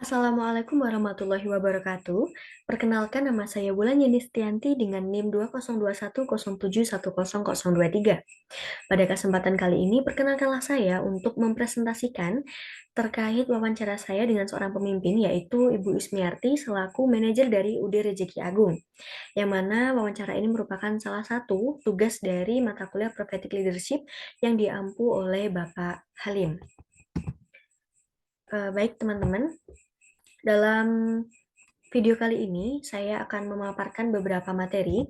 Assalamualaikum warahmatullahi wabarakatuh. Perkenalkan nama saya Wulan Yenistianti dengan NIM 20210710023. Pada kesempatan kali ini, perkenalkanlah saya untuk mempresentasikan terkait wawancara saya dengan seorang pemimpin, yaitu Ibu Ismiarti selaku manajer dari UD Rejeki Agung, yang mana wawancara ini merupakan salah satu tugas dari mata kuliah Prophetic Leadership yang diampu oleh Bapak Halim. Baik teman-teman, dalam video kali ini saya akan memaparkan beberapa materi.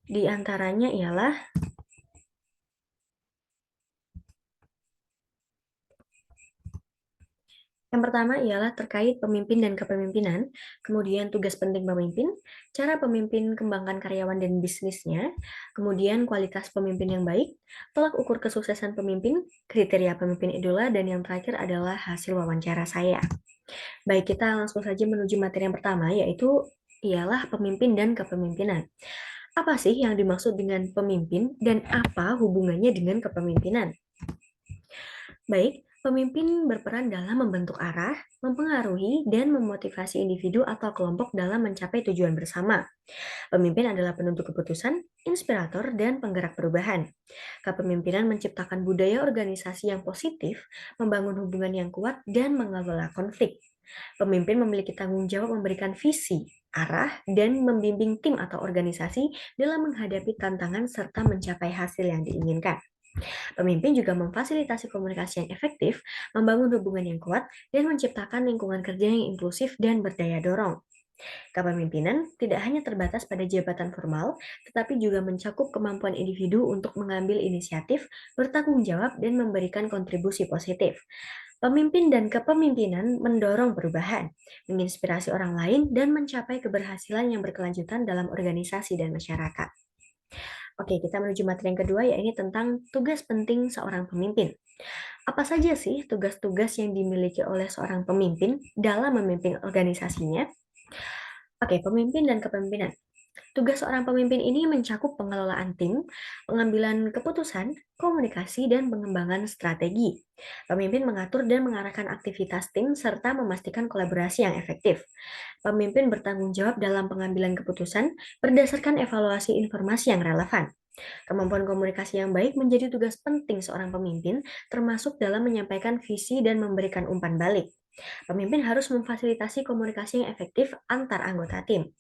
Di antaranya ialah yang pertama ialah terkait pemimpin dan kepemimpinan, kemudian tugas penting pemimpin, cara pemimpin kembangkan karyawan dan bisnisnya, kemudian kualitas pemimpin yang baik, tolak ukur kesuksesan pemimpin, kriteria pemimpin idola, dan yang terakhir adalah hasil wawancara saya. Baik, kita langsung saja menuju materi yang pertama, yaitu ialah pemimpin dan kepemimpinan. Apa sih yang dimaksud dengan pemimpin dan apa hubungannya dengan kepemimpinan? Baik, pemimpin berperan dalam membentuk arah, mempengaruhi, dan memotivasi individu atau kelompok dalam mencapai tujuan bersama. Pemimpin adalah penentu keputusan, inspirator, dan penggerak perubahan. Kepemimpinan menciptakan budaya organisasi yang positif, membangun hubungan yang kuat, dan mengelola konflik. Pemimpin memiliki tanggung jawab memberikan visi, arah, dan membimbing tim atau organisasi dalam menghadapi tantangan serta mencapai hasil yang diinginkan. Pemimpin juga memfasilitasi komunikasi yang efektif, membangun hubungan yang kuat, dan menciptakan lingkungan kerja yang inklusif dan berdaya dorong. Kepemimpinan tidak hanya terbatas pada jabatan formal, tetapi juga mencakup kemampuan individu untuk mengambil inisiatif, bertanggung jawab, dan memberikan kontribusi positif. Pemimpin dan kepemimpinan mendorong perubahan, menginspirasi orang lain, dan mencapai keberhasilan yang berkelanjutan dalam organisasi dan masyarakat. Oke, kita menuju materi yang kedua, yaitu tentang tugas penting seorang pemimpin. Apa saja sih tugas-tugas yang dimiliki oleh seorang pemimpin dalam memimpin organisasinya? Oke, pemimpin dan kepemimpinan. Tugas seorang pemimpin ini mencakup pengelolaan tim, pengambilan keputusan, komunikasi, dan pengembangan strategi. Pemimpin mengatur dan mengarahkan aktivitas tim serta memastikan kolaborasi yang efektif. Pemimpin bertanggung jawab dalam pengambilan keputusan berdasarkan evaluasi informasi yang relevan. Kemampuan komunikasi yang baik menjadi tugas penting seorang pemimpin, termasuk dalam menyampaikan visi dan memberikan umpan balik. Pemimpin harus memfasilitasi komunikasi yang efektif antar anggota tim.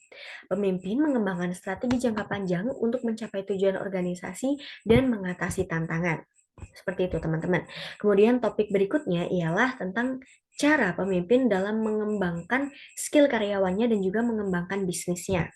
Pemimpin mengembangkan strategi jangka panjang untuk mencapai tujuan organisasi dan mengatasi tantangan. Seperti itu, teman-teman. Kemudian topik berikutnya ialah tentang cara pemimpin dalam mengembangkan skill karyawannya dan juga mengembangkan bisnisnya.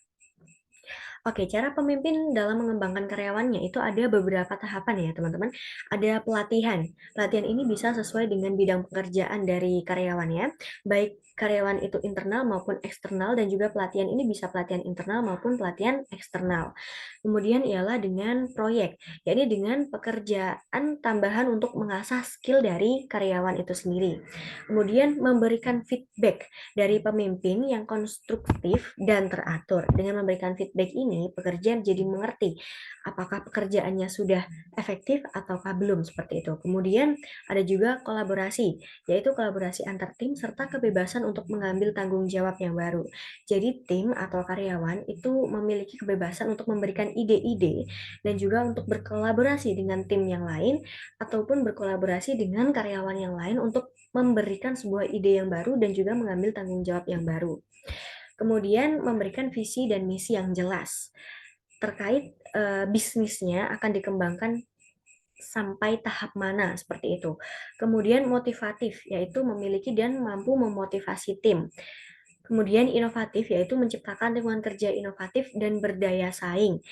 Oke, cara pemimpin dalam mengembangkan karyawannya itu ada beberapa tahapan ya, teman-teman. Ada pelatihan. Pelatihan ini bisa sesuai dengan bidang pekerjaan dari karyawannya, baik karyawan itu internal maupun eksternal, dan juga pelatihan ini bisa pelatihan internal maupun pelatihan eksternal. Kemudian ialah dengan proyek, yakni dengan pekerjaan tambahan untuk mengasah skill dari karyawan itu sendiri. Kemudian memberikan feedback dari pemimpin yang konstruktif dan teratur. Dengan memberikan feedback ini, pekerja jadi mengerti apakah pekerjaannya sudah efektif ataukah belum, seperti itu. Kemudian ada juga kolaborasi, yaitu kolaborasi antar tim serta kebebasan untuk mengambil tanggung jawab yang baru. Jadi tim atau karyawan itu memiliki kebebasan untuk memberikan ide-ide dan juga untuk berkolaborasi dengan tim yang lain ataupun berkolaborasi dengan karyawan yang lain untuk memberikan sebuah ide yang baru dan juga mengambil tanggung jawab yang baru. Kemudian memberikan visi dan misi yang jelas terkait bisnisnya akan dikembangkan sampai tahap mana seperti itu. Kemudian motivatif, yaitu memiliki dan mampu memotivasi tim. Kemudian inovatif, yaitu menciptakan lingkungan kerja inovatif dan berdaya saing.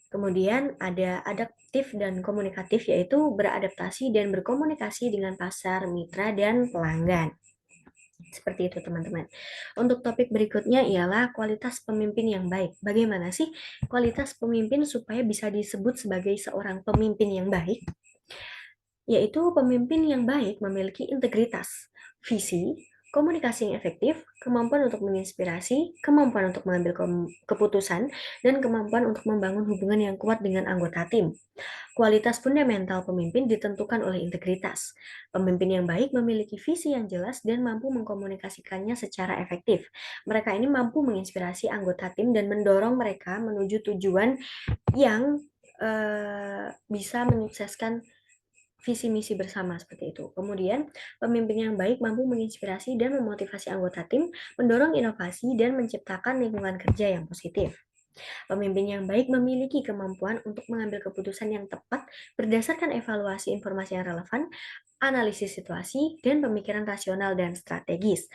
Kemudian ada adaptif dan komunikatif, yaitu beradaptasi dan berkomunikasi dengan pasar, mitra, dan pelanggan. Seperti itu, teman-teman. Untuk topik berikutnya ialah kualitas pemimpin yang baik. Bagaimana sih kualitas pemimpin supaya bisa disebut sebagai seorang pemimpin yang baik? Yaitu pemimpin yang baik memiliki integritas, visi, komunikasi yang efektif, kemampuan untuk menginspirasi, kemampuan untuk mengambil keputusan, dan kemampuan untuk membangun hubungan yang kuat dengan anggota tim. Kualitas fundamental pemimpin ditentukan oleh integritas. Pemimpin yang baik memiliki visi yang jelas dan mampu mengkomunikasikannya secara efektif. Mereka ini mampu menginspirasi anggota tim dan mendorong mereka menuju tujuan yang bisa menyukseskan visi misi bersama seperti itu. Kemudian, pemimpin yang baik mampu menginspirasi dan memotivasi anggota tim, mendorong inovasi dan menciptakan lingkungan kerja yang positif. Pemimpin yang baik memiliki kemampuan untuk mengambil keputusan yang tepat berdasarkan evaluasi informasi yang relevan, analisis situasi, dan pemikiran rasional dan strategis.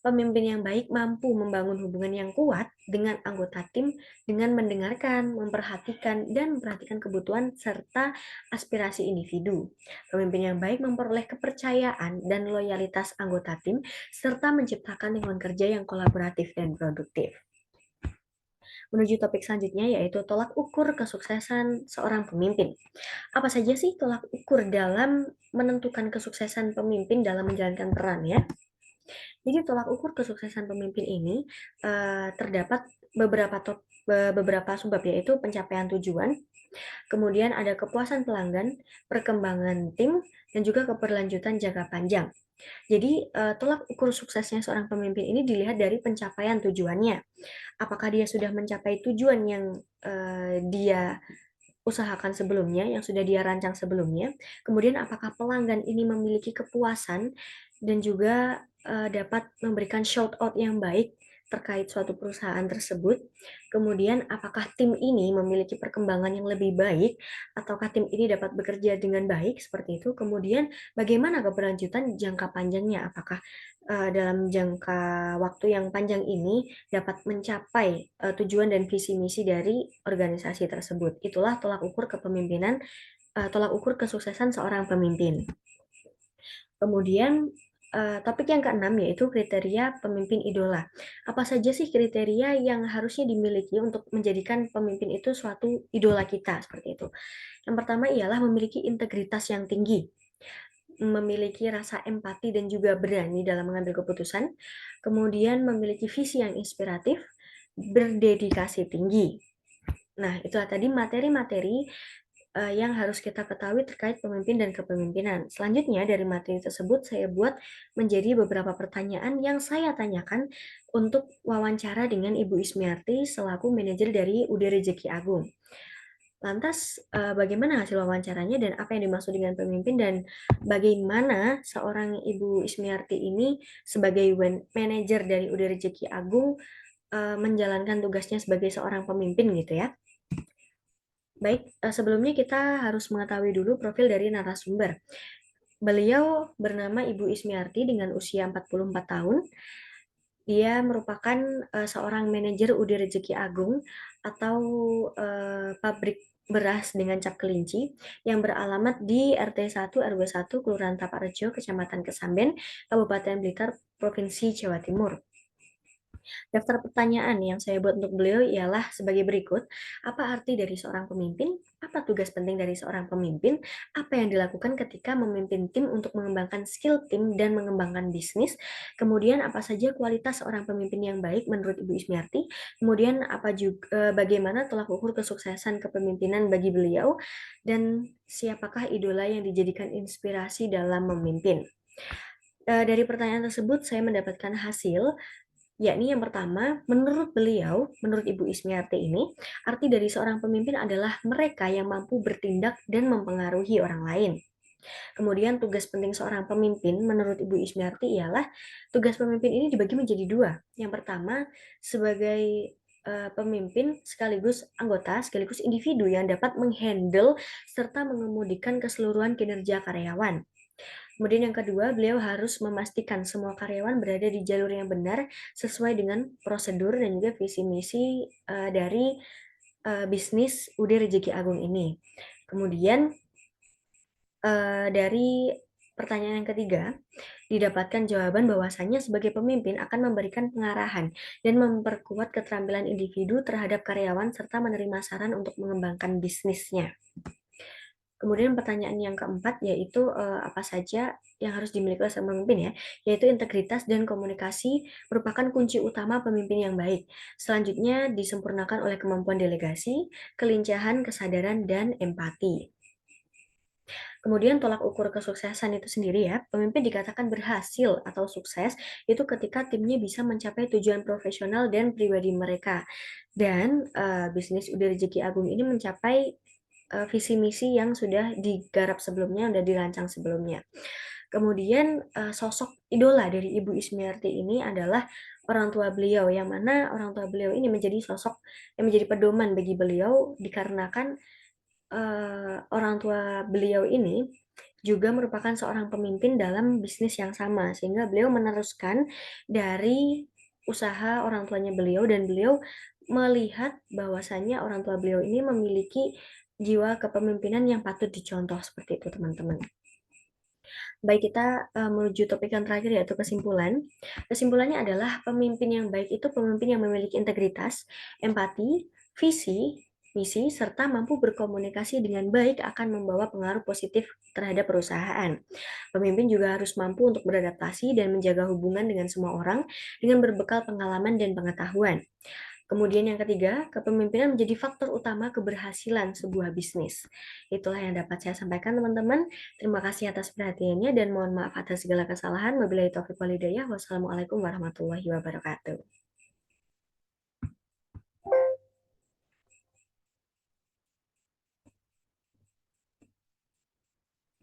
Pemimpin yang baik mampu membangun hubungan yang kuat dengan anggota tim dengan mendengarkan, memperhatikan kebutuhan serta aspirasi individu. Pemimpin yang baik memperoleh kepercayaan dan loyalitas anggota tim serta menciptakan lingkungan kerja yang kolaboratif dan produktif. Menuju topik selanjutnya yaitu tolak ukur kesuksesan seorang pemimpin. Apa saja sih tolak ukur dalam menentukan kesuksesan pemimpin dalam menjalankan peran ya? Jadi tolak ukur kesuksesan pemimpin ini terdapat beberapa sebab yaitu pencapaian tujuan, kemudian ada kepuasan pelanggan, perkembangan tim, dan juga keberlanjutan jangka panjang. Jadi tolak ukur suksesnya seorang pemimpin ini dilihat dari pencapaian tujuannya. Apakah dia sudah mencapai tujuan yang dia usahakan sebelumnya, yang sudah dia rancang sebelumnya. Kemudian apakah pelanggan ini memiliki kepuasan dan juga dapat memberikan shout out yang baik terkait suatu perusahaan tersebut. Kemudian apakah tim ini memiliki perkembangan yang lebih baik ataukah tim ini dapat bekerja dengan baik seperti itu. Kemudian bagaimana keberlanjutan jangka panjangnya? Apakah dalam jangka waktu yang panjang ini dapat mencapai tujuan dan visi misi dari organisasi tersebut. Itulah tolak ukur kepemimpinan, tolak ukur kesuksesan seorang pemimpin. Kemudian topik yang keenam yaitu kriteria pemimpin idola. Apa saja sih kriteria yang harusnya dimiliki untuk menjadikan pemimpin itu suatu idola kita seperti itu? Yang pertama ialah memiliki integritas yang tinggi, memiliki rasa empati dan juga berani dalam mengambil keputusan, kemudian memiliki visi yang inspiratif, berdedikasi tinggi. Nah, itulah tadi materi-materi yang harus kita ketahui terkait pemimpin dan kepemimpinan. Selanjutnya dari materi tersebut saya buat menjadi beberapa pertanyaan yang saya tanyakan untuk wawancara dengan Ibu Ismiarti selaku manajer dari UD Rezeki Agung. Lantas, bagaimana hasil wawancaranya dan apa yang dimaksud dengan pemimpin dan bagaimana seorang Ibu Ismiarti ini sebagai manajer dari UD Rezeki Agung menjalankan tugasnya sebagai seorang pemimpin gitu ya. Baik, sebelumnya kita harus mengetahui dulu profil dari narasumber. Beliau bernama Ibu Ismiarti dengan usia 44 tahun. Dia merupakan seorang manajer UD Rezeki Agung atau pabrik beras dengan cap kelinci yang beralamat di RT 1 RW 1 Kelurahan Taparejo, Kecamatan Kesamben, Kabupaten Blitar, Provinsi Jawa Timur. Daftar pertanyaan yang saya buat untuk beliau ialah sebagai berikut. Apa arti dari seorang pemimpin? Apa tugas penting dari seorang pemimpin? Apa yang dilakukan ketika memimpin tim untuk mengembangkan skill tim dan mengembangkan bisnis? Kemudian apa saja kualitas seorang pemimpin yang baik menurut Ibu Ismiarti? Kemudian apa juga bagaimana tolak ukur kesuksesan kepemimpinan bagi beliau? Dan siapakah idola yang dijadikan inspirasi dalam memimpin? Dari pertanyaan tersebut saya mendapatkan hasil yakni yang pertama, menurut beliau, menurut Ibu Ismiarti ini, arti dari seorang pemimpin adalah mereka yang mampu bertindak dan mempengaruhi orang lain. Kemudian tugas penting seorang pemimpin menurut Ibu Ismiarti ialah tugas pemimpin ini dibagi menjadi dua. Yang pertama, sebagai pemimpin sekaligus anggota, sekaligus individu yang dapat menghandle serta mengemudikan keseluruhan kinerja karyawan. Kemudian yang kedua, beliau harus memastikan semua karyawan berada di jalur yang benar sesuai dengan prosedur dan juga visi misi dari bisnis UD Rezeki Agung ini. Kemudian dari pertanyaan yang ketiga, didapatkan jawaban bahwasannya sebagai pemimpin akan memberikan pengarahan dan memperkuat keterampilan individu terhadap karyawan serta menerima saran untuk mengembangkan bisnisnya. Kemudian pertanyaan yang keempat yaitu, apa saja yang harus dimiliki oleh seorang pemimpin ya, yaitu integritas dan komunikasi merupakan kunci utama pemimpin yang baik. Selanjutnya disempurnakan oleh kemampuan delegasi, kelincahan, kesadaran, dan empati. Kemudian tolak ukur kesuksesan itu sendiri ya, pemimpin dikatakan berhasil atau sukses itu ketika timnya bisa mencapai tujuan profesional dan pribadi mereka. Dan bisnis Udah Rezeki Agung ini mencapai visi misi yang sudah digarap sebelumnya, sudah dirancang sebelumnya. Kemudian sosok idola dari Ibu Ismiarti ini adalah orang tua beliau, yang mana orang tua beliau ini menjadi sosok yang menjadi pedoman bagi beliau dikarenakan orang tua beliau ini juga merupakan seorang pemimpin dalam bisnis yang sama, sehingga beliau meneruskan dari usaha orang tuanya beliau dan beliau melihat bahwasannya orang tua beliau ini memiliki jiwa kepemimpinan yang patut dicontoh seperti itu, teman-teman. Baik, kita menuju topik yang terakhir yaitu kesimpulan. Kesimpulannya adalah pemimpin yang baik itu pemimpin yang memiliki integritas, empati, visi, misi, serta mampu berkomunikasi dengan baik akan membawa pengaruh positif terhadap perusahaan. Pemimpin juga harus mampu untuk beradaptasi dan menjaga hubungan dengan semua orang dengan berbekal pengalaman dan pengetahuan. Kemudian yang ketiga, kepemimpinan menjadi faktor utama keberhasilan sebuah bisnis. Itulah yang dapat saya sampaikan, teman-teman. Terima kasih atas perhatiannya dan mohon maaf atas segala kesalahan. Wabillahi taufiq walhidayah. Wassalamualaikum warahmatullahi wabarakatuh.